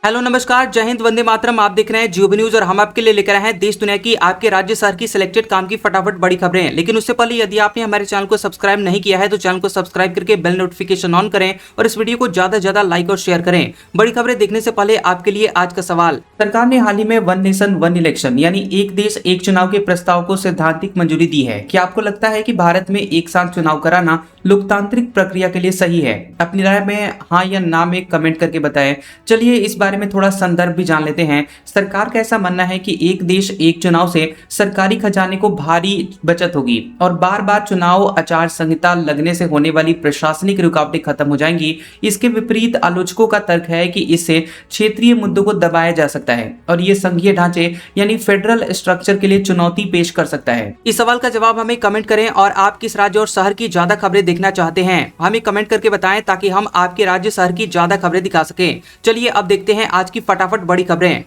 Hello नमस्कार, जय हिंद, वंदे मातरम। आप देख रहे हैं जियो न्यूज और हम आपके लिए लेकर आए हैं देश दुनिया की, आपके राज्य शहर की सिलेक्टेड काम की फटाफट बड़ी खबरें। लेकिन उससे पहले यदि आपने हमारे चैनल को सब्सक्राइब नहीं किया है तो चैनल को सब्सक्राइब करके बेल नोटिफिकेशन ऑन करें और इस वीडियो को ज्यादा से ज्यादा लाइक और शेयर करें। बड़ी खबरें देखने से पहले आपके लिए आज का सवाल। सरकार ने हाल ही में वन नेशन वन इलेक्शन यानी एक देश एक चुनाव के प्रस्ताव को सैद्धांतिक मंजूरी दी है। क्या आपको लगता है कि भारत में एक साथ चुनाव कराना लोकतांत्रिक प्रक्रिया के लिए सही है? अपनी राय में हाँ या ना में कमेंट करके बताएं। चलिए इस बारे में थोड़ा संदर्भ भी जान लेते हैं। सरकार का ऐसा मानना है कि एक देश एक चुनाव से सरकारी खजाने को भारी बचत होगी और बार बार चुनाव आचार संहिता लगने से होने वाली प्रशासनिक रुकावटें खत्म हो जाएंगी। इसके विपरीत आलोचकों का तर्क है कि इससे क्षेत्रीय मुद्दों को दबाया जा सकता है और ये संघीय ढांचे यानी फेडरल स्ट्रक्चर के लिए चुनौती पेश कर सकता है। इस सवाल का जवाब हमें कमेंट करें और आप किस राज्य और शहर की ज्यादा खबरें देखना चाहते हैं हमें कमेंट करके बताएं ताकि हम आपके राज्य शहर की ज्यादा खबरें दिखा सकें। चलिए अब देखते हैं आज की फटाफट बड़ी खबरें।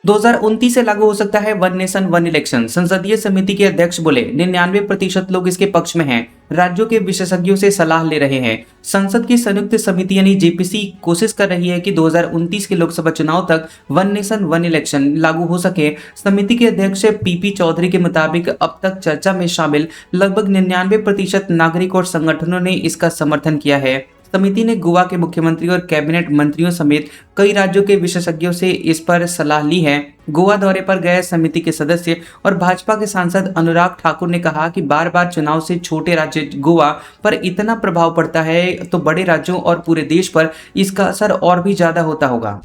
2029 से लागू हो सकता है वन नेशन वन इलेक्शन। संसदीय समिति के अध्यक्ष बोले 99% लोग इसके पक्ष में हैं। राज्यों के विशेषज्ञों से सलाह ले रहे हैं। संसद की संयुक्त समिति यानी जेपीसी कोशिश कर रही है कि 2029 के लोकसभा चुनाव तक वन नेशन वन इलेक्शन लागू हो सके। समिति के अध्यक्ष पीपी चौधरी के मुताबिक अब तक चर्चा में शामिल लगभग 99% नागरिक और संगठनों ने इसका समर्थन किया है। समिति ने गोवा के मुख्यमंत्री और कैबिनेट मंत्रियों समेत कई राज्यों के विशेषज्ञों से इस पर सलाह ली है। गोवा दौरे पर गए समिति के सदस्य और भाजपा के सांसद अनुराग ठाकुर ने कहा कि बार बार चुनाव से छोटे राज्य गोवा पर इतना प्रभाव पड़ता है तो बड़े राज्यों और पूरे देश पर इसका असर और भी ज्यादा होता होगा।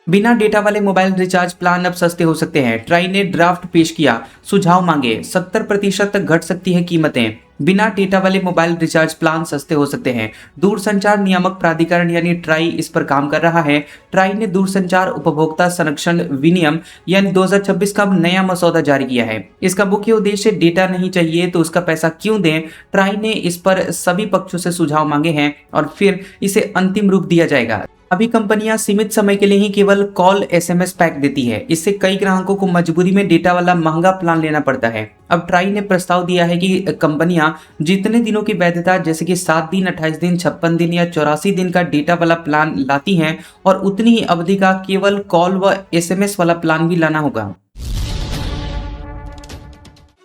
बिना डेटा वाले मोबाइल रिचार्ज प्लान अब सस्ते हो सकते हैं। ट्राई ने ड्राफ्ट पेश किया, सुझाव मांगे। 70% तक घट सकती है कीमतें। बिना डेटा वाले मोबाइल रिचार्ज प्लान सस्ते हो सकते हैं। दूरसंचार नियामक प्राधिकरण यानी ट्राई इस पर काम कर रहा है। ट्राई ने दूरसंचार उपभोक्ता संरक्षण विनियम यानी 2026 का नया मसौदा जारी किया है। इसका मुख्य उद्देश्य डेटा नहीं चाहिए तो उसका पैसा क्यों दें। ट्राई ने इस पर सभी पक्षों से सुझाव मांगे हैं और फिर इसे अंतिम रूप दिया जाएगा। अभी कंपनियां सीमित समय के लिए ही केवल कॉल एसएमएस पैक देती है। इससे कई ग्राहकों को मजबूरी में डेटा वाला महंगा प्लान लेना पड़ता है। अब ट्राई ने प्रस्ताव दिया है कि कंपनियां जितने दिनों की वैधता जैसे कि 7 दिन, 28 दिन, 56 दिन या 84 दिन का डेटा वाला प्लान लाती हैं और उतनी ही अवधि का केवल कॉल व एसएमएस वाला प्लान भी लाना होगा।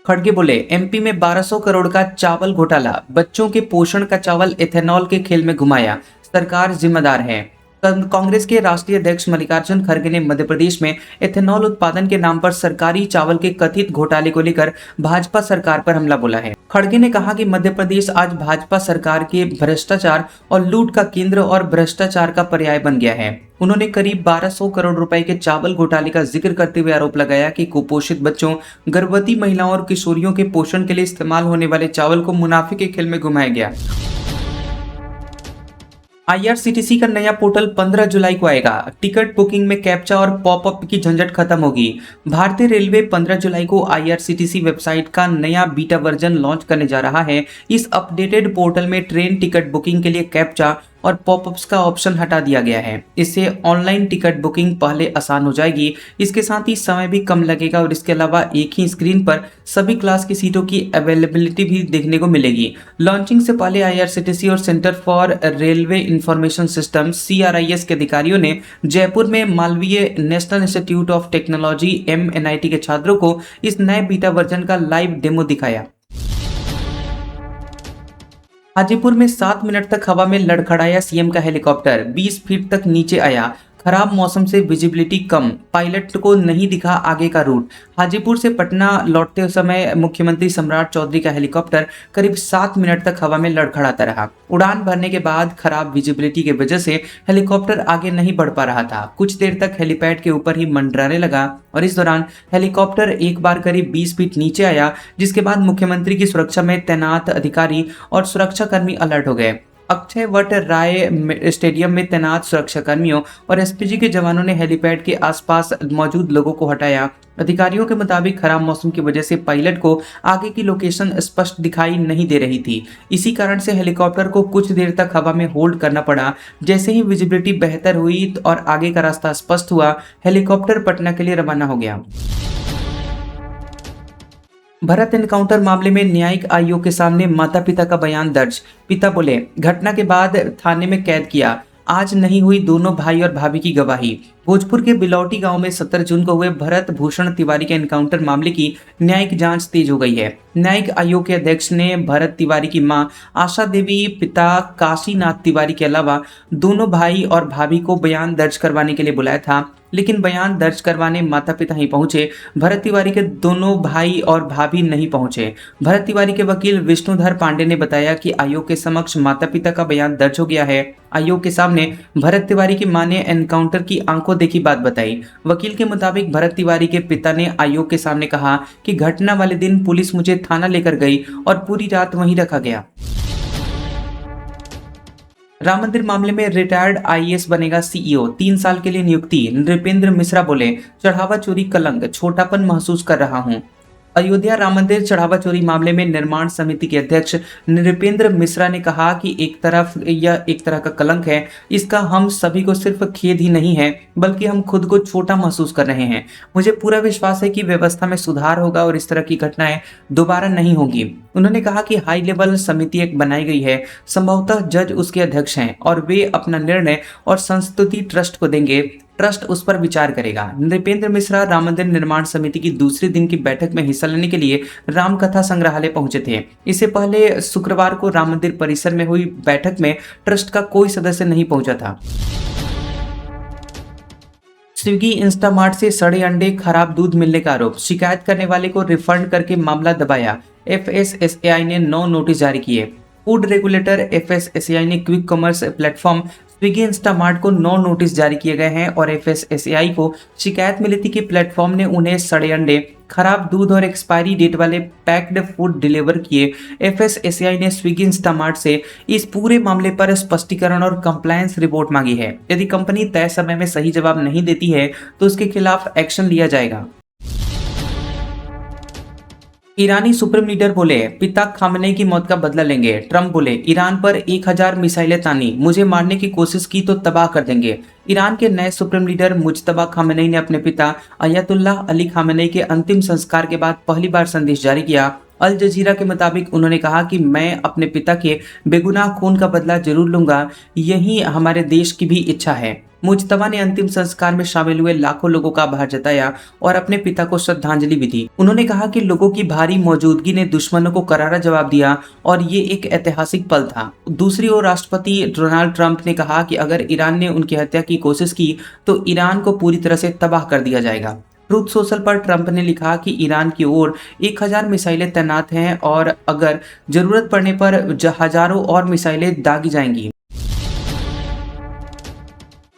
खड़गे बोले एमपी में 1200 करोड़ का चावल घोटाला, बच्चों के पोषण का चावल एथेनॉल के खेल में घुमाया, सरकार जिम्मेदार है। कांग्रेस के राष्ट्रीय अध्यक्ष मल्लिकार्जुन खड़गे ने मध्य प्रदेश में एथेनॉल उत्पादन के नाम पर सरकारी चावल के कथित घोटाले को लेकर भाजपा सरकार पर हमला बोला है। खड़गे ने कहा कि मध्य प्रदेश आज भाजपा सरकार के भ्रष्टाचार और लूट का केंद्र और भ्रष्टाचार का पर्याय बन गया है। उन्होंने करीब 1200 करोड़ रुपए के चावल घोटाले का जिक्र करते हुए आरोप लगाया कि कुपोषित बच्चों, गर्भवती महिलाओं और किशोरियों के पोषण के लिए इस्तेमाल होने वाले चावल को मुनाफे के खेल में घुमाया गया। आईआरसीटीसी का नया पोर्टल 15 जुलाई को आएगा। टिकट बुकिंग में कैप्चा और पॉपअप की झंझट खत्म होगी। भारतीय रेलवे 15 जुलाई को आईआरसीटीसी वेबसाइट का नया बीटा वर्जन लॉन्च करने जा रहा है। इस अपडेटेड पोर्टल में ट्रेन टिकट बुकिंग के लिए कैप्चा और पॉपअप्स का ऑप्शन हटा दिया गया है। इससे ऑनलाइन टिकट बुकिंग पहले आसान हो जाएगी। इसके साथ ही समय भी कम लगेगा और इसके अलावा एक ही स्क्रीन पर सभी क्लास की सीटों की अवेलेबिलिटी भी देखने को मिलेगी। लॉन्चिंग से पहले आईआरसीटीसी और centre for railway information system CRIS के अधिकारियों ने जयपुर में Malviya national institute of technology MNIT के छात्रों को इस नए बीटा वर्जन का लाइव डेमो दिखाया। हाजीपुर में 7 मिनट तक हवा में लड़खड़ाया सीएम का हेलीकॉप्टर, 20 फीट तक नीचे आया। खराब मौसम से विजिबिलिटी कम, पायलट को नहीं दिखा आगे का रूट। हाजीपुर से पटना लौटते समय मुख्यमंत्री सम्राट चौधरी का हेलीकॉप्टर करीब 7 मिनट तक हवा में लड़खड़ाता रहा। उड़ान भरने के बाद खराब विजिबिलिटी की वजह से हेलीकॉप्टर आगे नहीं बढ़ पा रहा था। कुछ देर तक हेलीपैड के ऊपर ही मंडराने लगा और इस दौरान हेलीकॉप्टर एक बार करीब 20 फीट नीचे आया, जिसके बाद मुख्यमंत्री की सुरक्षा में तैनात अधिकारी और सुरक्षा कर्मी अलर्ट हो गए। अक्षय वट राय स्टेडियम में तैनात सुरक्षा कर्मियों और एसपीजी के जवानों ने हेलीपैड के आसपास मौजूद लोगों को हटाया। अधिकारियों के मुताबिक खराब मौसम की वजह से पायलट को आगे की लोकेशन स्पष्ट दिखाई नहीं दे रही थी। इसी कारण से हेलीकॉप्टर को कुछ देर तक हवा में होल्ड करना पड़ा। जैसे ही विजिबिलिटी बेहतर हुई और आगे का रास्ता स्पष्ट हुआ, हेलीकॉप्टर पटना के लिए रवाना हो गया। भरत एनकाउंटर मामले में न्यायिक आयोग के सामने माता पिता का बयान दर्ज। पिता बोले, घटना के बाद थाने में कैद किया, आज नहीं हुई दोनों भाई और भाभी की गवाही। भोजपुर के बिलौटी गांव में 17 जून को हुए भरत भूषण तिवारी के एनकाउंटर मामले की न्यायिक जांच तेज हो गई है। न्यायिक आयोग के अध्यक्ष ने भरत तिवारी की मां आशा देवी, पिता काशीनाथ तिवारी के अलावा दोनों भाई और भाभी को बयान दर्ज करवाने के लिए बुलाया था, लेकिन बयान दर्ज करवाने माता पिता ही पहुंचे। भरत तिवारी के दोनों भाई और भाभी नहीं पहुंचे। भरत तिवारी के वकील विष्णुधर पांडे ने बताया कि आयोग के समक्ष माता पिता का बयान दर्ज हो गया है। आयोग के सामने भरत तिवारी की मां ने एनकाउंटर की आंखों देखी बात बताई। वकील के मुताबिक भरत तिवारी के पिता ने आयोग के सामने कहा कि घटना वाले दिन पुलिस मुझे थाना लेकर गई और पूरी रात वहीं रखा गया। राम मंदिर मामले में रिटायर्ड आईएएस बनेगा सीईओ, 3 साल के लिए नियुक्ति। नृपेंद्र मिश्रा बोले, चढ़ावा चोरी कलंक, छोटापन महसूस कर रहा हूं। अयोध्या राम मंदिर चढ़ावा चोरी मामले में निर्माण समिति के अध्यक्ष नृपेंद्र मिश्रा ने कहा कि एक तरफ यह एक तरह का कलंक है, इसका हम सभी को सिर्फ खेद ही नहीं है बल्कि हम खुद को छोटा महसूस कर रहे हैं। मुझे पूरा विश्वास है कि व्यवस्था में सुधार होगा और इस तरह की घटनाएं दोबारा नहीं होंगी। उन्होंने कहा कि हाई लेवल समिति एक बनाई गई है, संभवतः जज उसके अध्यक्ष हैं और वे अपना निर्णय और संस्तुति ट्रस्ट को देंगे, ट्रस्ट उस पर विचार करेगा। नृपेंद्र मिश्रा राम मंदिर निर्माण समिति की दूसरे दिन की बैठक में हिस्सा लेने के लिए रामकथा संग्रहालय पहुंचे थे। इससे पहले शुक्रवार को राम मंदिर परिसर में हुई बैठक में ट्रस्ट का कोई सदस्य नहीं पहुंचा था। स्विगी इंस्टामार्ट से सड़े अंडे, खराब दूध मिलने का आरोप, शिकायत करने वाले को रिफंड करके मामला दबाया। एफएसएसएआई ने 9 नोटिस जारी किए। फूड रेगुलेटर एफएसएसएआई ने quick commerce platform Swiggy Instamart को 9 नोटिस जारी किए गए हैं और एफएसएसएआई को शिकायत मिली थी कि प्लेटफॉर्म ने उन्हें सड़े अंडे, खराब दूध और एक्सपायरी डेट वाले पैक्ड फूड डिलीवर किए। एफएसएसएआई ने स्विगी इंस्टामार्ट से इस पूरे मामले पर स्पष्टीकरण और कंप्लायंस रिपोर्ट मांगी है। यदि कंपनी तय समय में सही जवाब नहीं देती है तो उसके खिलाफ एक्शन लिया जाएगा। ईरानी सुप्रीम लीडर बोले, पिता खामनेई की मौत का बदला लेंगे। ट्रंप बोले, ईरान पर 1000 मिसाइलें तानी, मुझे मारने की कोशिश की तो तबाह कर देंगे। ईरान के नए सुप्रीम लीडर मुज्तबा खामनेई ने अपने पिता अयतुल्लाह अली खामनेई के अंतिम संस्कार के बाद पहली बार संदेश जारी किया। अल जजीरा के मुताबिक उन्होंने कहा कि मैं अपने पिता के बेगुनाह खून का बदला जरूर लूंगा, यही हमारे देश की भी इच्छा है। मुज्तबा ने अंतिम संस्कार में शामिल हुए लाखों लोगों का आभार जताया और अपने पिता को श्रद्धांजलि भी दी। उन्होंने कहा कि लोगों की भारी मौजूदगी ने दुश्मनों को करारा जवाब दिया और ये एक ऐतिहासिक पल था। दूसरी ओर राष्ट्रपति डोनाल्ड ट्रंप ने कहा कि अगर ईरान ने उनकी हत्या की कोशिश की तो ईरान को पूरी तरह से तबाह कर दिया जाएगा। ट्रूथ सोशल पर ट्रंप ने लिखा कि ईरान की ओर 1000 मिसाइलें तैनात हैं और अगर जरूरत पड़ने पर हजारों और मिसाइलें दागी जाएंगी।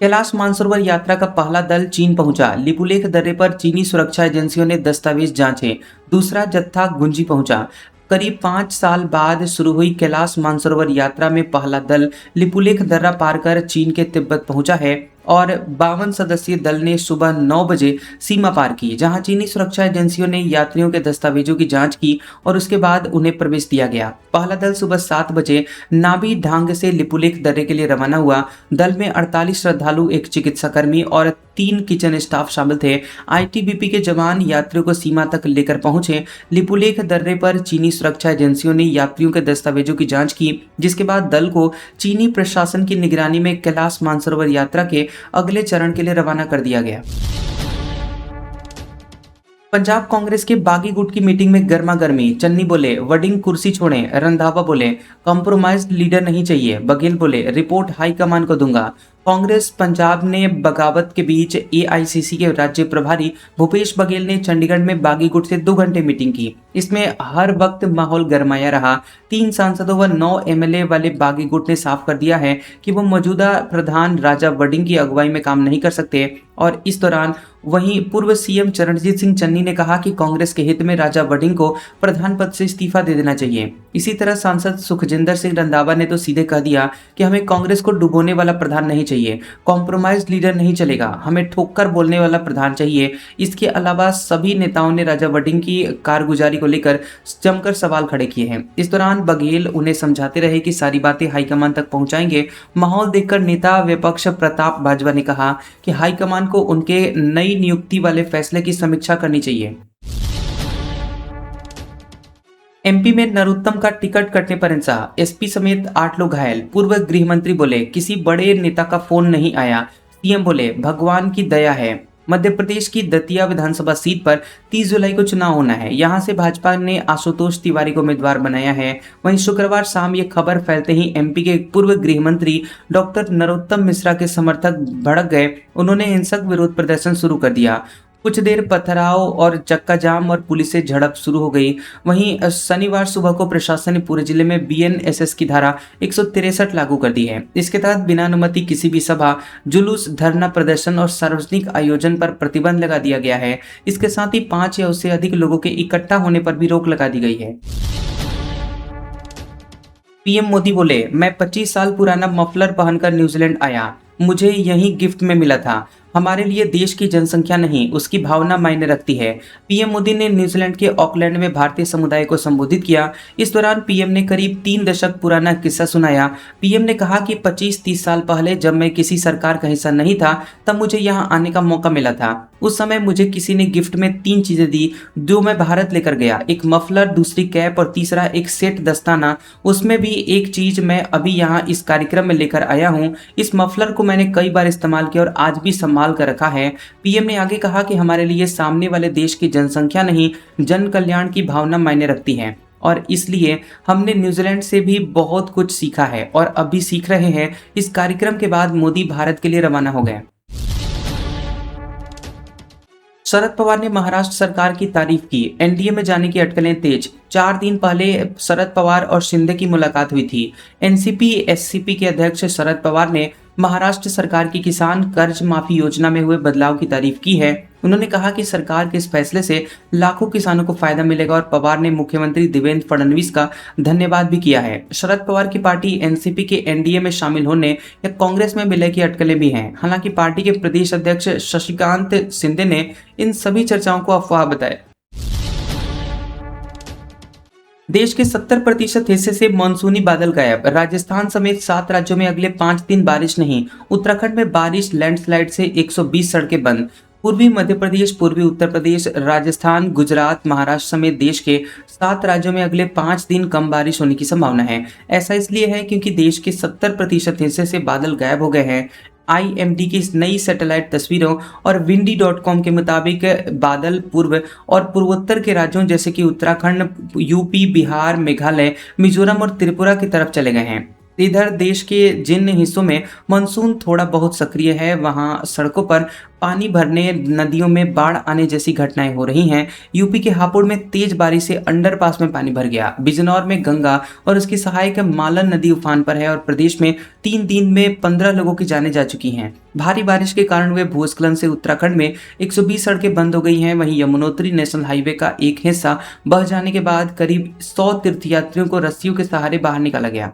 कैलाश मानसरोवर यात्रा का पहला दल चीन पहुंचा। लिपुलेख दर्रे पर चीनी सुरक्षा एजेंसियों ने दस्तावेज जांचे। दूसरा जत्था गुंजी पहुंचा। करीब 5 साल बाद शुरू हुई कैलाश मानसरोवर यात्रा में पहला दल लिपुलेख दर्रा पार कर चीन के तिब्बत पहुंचा है और 52 सदस्यीय दल ने सुबह 9 बजे सीमा पार की, जहां चीनी सुरक्षा एजेंसियों ने यात्रियों के दस्तावेजों की जांच की और उसके बाद उन्हें प्रवेश दिया गया। पहला दल सुबह 7 बजे नाबी ढांग से लिपुलेख दर्रे के लिए रवाना हुआ। दल में 48 श्रद्धालु, एक चिकित्साकर्मी और 3 किचन स्टाफ शामिल थे। आईटीबीपी के जवान यात्रियों को सीमा तक लेकर पहुंचे। लिपुलेख दर्रे पर चीनी सुरक्षा एजेंसियों ने यात्रियों के दस्तावेजों की जांच की, जिसके बाद दल को चीनी प्रशासन की निगरानी में कैलाश मानसरोवर यात्रा के अगले चरण के लिए रवाना कर दिया गया। पंजाब कांग्रेस के बागी गुट की मीटिंग में गर्मा गर्मी। चन्नी बोले, वडिंग कुर्सी छोड़ें। रंधावा बोले, कॉम्प्रोमाइज्ड लीडर नहीं चाहिए। बघेल बोले, रिपोर्ट हाईकमान को दूंगा। कांग्रेस पंजाब ने बगावत के बीच एआईसीसी के राज्य प्रभारी भूपेश बघेल ने चंडीगढ़ में बागी गुट से 2 घंटे मीटिंग की। इसमें हर वक्त माहौल गरमाया रहा। 3 सांसदों व 9 एमएलए वाले बागी गुट ने साफ कर दिया है कि वो मौजूदा प्रधान राजा वडिंग की अगुवाई में काम नहीं कर सकते। और इस दौरान वहीं पूर्व सीएम चरणजीत सिंह चन्नी ने कहा कि कांग्रेस के हित में राजा वडिंग को प्रधान पद से इस्तीफा दे देना चाहिए। इसी तरह सांसद सुखजिंदर सिंह रंधावा ने तो सीधे कह दिया कि हमें कांग्रेस को डुबोने वाला प्रधान नहीं चाहिए, कॉम्प्रोमाइज लीडर नहीं चलेगा, हमें ठोक बोलने वाला प्रधान चाहिए। इसके अलावा सभी नेताओं ने राजा वडिंग की कारगुजारी को लेकर जमकर सवाल खड़े किए हैं। इस दौरान बघेल उन्हें समझाते रहे कि सारी बातें हाईकमान तक पहुंचाएंगे। माहौल देखकर नेता विपक्ष प्रताप बाजवा ने कहा कि हाईकमान को उनके नई नियुक्ति वाले फैसले की समीक्षा करनी चाहिए। एमपी में नरोत्तम का टिकट कटने पर हिंसा, एसपी समेत 8 लोग घायल। पूर्व गृह मंत्री बोले किसी बड़े नेता का फोन नहीं आया। सीएम बोले भगवान की दया है। मध्य प्रदेश की दतिया विधानसभा सीट पर 30 जुलाई को चुनाव होना है। यहां से भाजपा ने आशुतोष तिवारी को उम्मीदवार बनाया है। वहीं शुक्रवार शाम ये खबर फैलते ही एमपी के पूर्व गृह मंत्री डॉक्टर नरोत्तम मिश्रा के समर्थक भड़क गए। उन्होंने हिंसक विरोध प्रदर्शन शुरू कर दिया। कुछ देर पथराव और चक्का जाम और पुलिस से झड़प शुरू हो गई। वहीं शनिवार सुबह को प्रशासन ने पूरे जिले में बीएनएसएस की धारा 163 लागू कर दी है। इसके तहत बिना अनुमति किसी भी सभा, जुलूस, धरना प्रदर्शन और सार्वजनिक आयोजन पर प्रतिबंध लगा दिया गया है। इसके साथ ही 5 या उससे अधिक लोगों के इकट्ठा होने पर भी रोक लगा दी गई है। पीएम मोदी बोले मैं 25 साल पुराना मफलर पहनकर न्यूजीलैंड आया, मुझे यही गिफ्ट में मिला था। हमारे लिए देश की जनसंख्या नहीं, उसकी भावना मायने रखती है। पीएम मोदी ने न्यूजीलैंड के ऑकलैंड में भारतीय समुदाय को संबोधित किया। इस दौरान पीएम ने करीब 3 दशक पुराना किस्सा सुनाया। पीएम ने कहा कि 25-30 साल पहले जब मैं किसी सरकार का हिस्सा नहीं था, तब मुझे यहां आने का मौका मिला था। उस समय मुझे किसी ने गिफ्ट में 3 चीजें दी जो मैं भारत लेकर गया, एक मफलर, दूसरी कैप और तीसरा एक सेट दस्ताना। उसमें भी एक चीज मैं अभी यहाँ इस कार्यक्रम में लेकर आया हूँ। इस मफलर को मैंने कई बार इस्तेमाल किया और आज भी संभाल कर रखा है। पीएम ने आगे कहा कि हमारे लिए सामने वाले देश की जनसंख्या नहीं, जन कल्याण की भावना मायने रखती है और इसलिए हमने न्यूजीलैंड से भी बहुत कुछ सीखा है और अभी सीख रहे हैं। इस कार्यक्रम के बाद मोदी भारत के लिए रवाना हो गए। शरद पवार ने महाराष्ट्र सरकार की तारीफ की। एनडीए में जाने की अटकलें तेज। 4 दिन पहले शरद पवार और शिंदे की मुलाकात हुई थी। एनसीपी एससीपी के अध्यक्ष शरद पवार ने महाराष्ट्र सरकार की किसान कर्ज माफी योजना में हुए बदलाव की तारीफ की है। उन्होंने कहा कि सरकार के इस फैसले से लाखों किसानों को फायदा मिलेगा और पवार ने मुख्यमंत्री देवेंद्र फडणवीस का धन्यवाद भी किया है। शरद पवार की पार्टी एनसीपी के एनडीए में शामिल होने या कांग्रेस में विलय की अटकलें भी हैं। हालांकि पार्टी के प्रदेश अध्यक्ष शशिकांत शिंदे ने इन सभी चर्चाओं को अफवाह बताया। देश के 70% हिस्से से मानसूनी बादल गायब। राजस्थान समेत 7 राज्यों में अगले 5 दिन बारिश नहीं। उत्तराखंड में बारिश, लैंडस्लाइड से 120 सड़कें बंद। पूर्वी मध्य प्रदेश, पूर्वी उत्तर प्रदेश, राजस्थान, गुजरात, महाराष्ट्र समेत देश के 7 राज्यों में अगले 5 दिन कम बारिश होने की संभावना है। ऐसा इसलिए है क्योंकि देश के 70% हिस्से से बादल गायब हो गए हैं। IMD की नई सैटेलाइट तस्वीरों और windy.com के मुताबिक बादल पूर्व और पूर्वोत्तर के राज्यों जैसे कि उत्तराखंड, यूपी, बिहार, मेघालय, मिजोरम और त्रिपुरा की तरफ चले गए हैं। इधर देश के जिन हिस्सों में मानसून थोड़ा बहुत सक्रिय है, वहां सड़कों पर पानी भरने, नदियों में बाढ़ आने जैसी घटनाएं हो रही हैं। यूपी के हापुड़ में तेज बारिश से अंडरपास में पानी भर गया। बिजनौर में गंगा और उसकी सहायक मालन नदी उफान पर है और प्रदेश में 3 दिन में 15 लोगों की जानें जा चुकी हैं। भारी बारिश के कारण हुए भूस्खलन से उत्तराखंड में 120 सड़कें बंद हो गई हैं। वहीं यमुनोत्री नेशनल हाईवे का एक हिस्सा बह जाने के बाद करीब 100 तीर्थयात्रियों को रस्सियों के सहारे बाहर निकाला गया।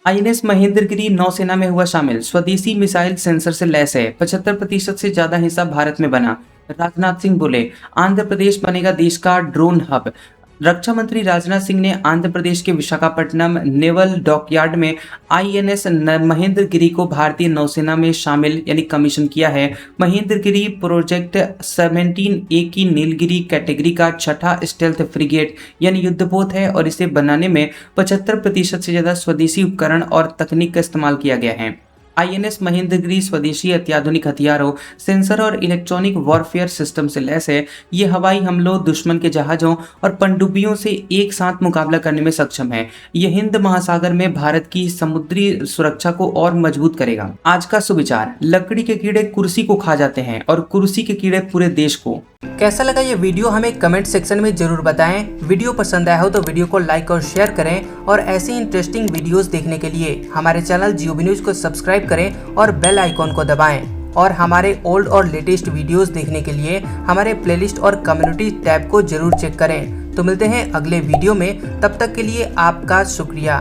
INS महेंद्रगिरी नौसेना में हुआ शामिल। स्वदेशी मिसाइल सेंसर से लैस है। 75% से ज्यादा हिस्सा भारत में बना। राजनाथ सिंह बोले आंध्र प्रदेश बनेगा देश का ड्रोन हब। रक्षा मंत्री राजनाथ सिंह ने आंध्र प्रदेश के विशाखापट्टनम नेवल डॉकयार्ड में INS महेंद्रगिरी को भारतीय नौसेना में शामिल यानी कमीशन किया है। महेंद्रगिरी प्रोजेक्ट 17A की नीलगिरी कैटेगरी का 6ठा स्टेल्थ फ्रिगेट यानी युद्धपोत है और इसे बनाने में 75% से ज्यादा स्वदेशी उपकरण और तकनीक का इस्तेमाल किया गया है। INS महेंद्रगिरी स्वदेशी अत्याधुनिक हथियारों, सेंसर और इलेक्ट्रॉनिक वॉरफेयर सिस्टम से लैस है। ये हवाई हमलों, दुश्मन के जहाजों और पनडुब्बियों से एक साथ मुकाबला करने में सक्षम है। ये हिंद महासागर में भारत की समुद्री सुरक्षा को और मजबूत करेगा। आज का सुविचार, लकड़ी के कीड़े कुर्सी को खा जाते हैं और कुर्सी के कीड़े पूरे देश को। कैसा लगा ये वीडियो हमें कमेंट सेक्शन में जरूर बताएं। वीडियो पसंद आया हो तो वीडियो को लाइक और शेयर करें और ऐसी इंटरेस्टिंग वीडियोस देखने के लिए हमारे चैनल GOB न्यूज़ को सब्सक्राइब करें और बेल आइकॉन को दबाएं। और हमारे ओल्ड और लेटेस्ट वीडियोस देखने के लिए हमारे प्लेलिस्ट और कम्युनिटी टैब को जरूर चेक करें। तो मिलते हैं अगले वीडियो में, तब तक के लिए आपका शुक्रिया।